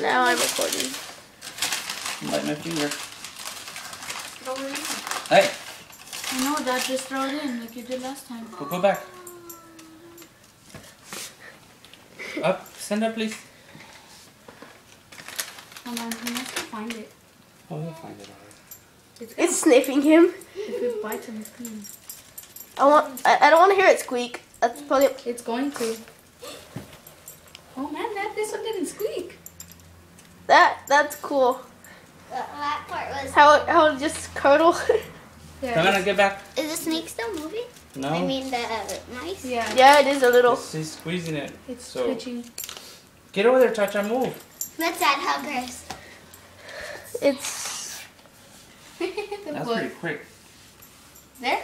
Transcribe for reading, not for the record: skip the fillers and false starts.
Now I'm recording. Bite my finger. Throw it in. Hey! I know, Dad, just throw it in like you did last time. Go back. Up. Stand up, please. Hold on, he has to find it. Oh, he'll find it already. It's sniffing him. If it bites him, it's clean. I don't want to hear it squeak. That's probably. It's going to. Oh man, this one didn't squeak. That's cool. That part was. How it just curdle. Come on, get back. Is the snake still moving? No. I mean the mice? Yeah. Yeah, it is a little. She's squeezing it. It's so. twitching. Get over there, Chacha. Move. Let's add huggers. It's. That's pretty quick. There?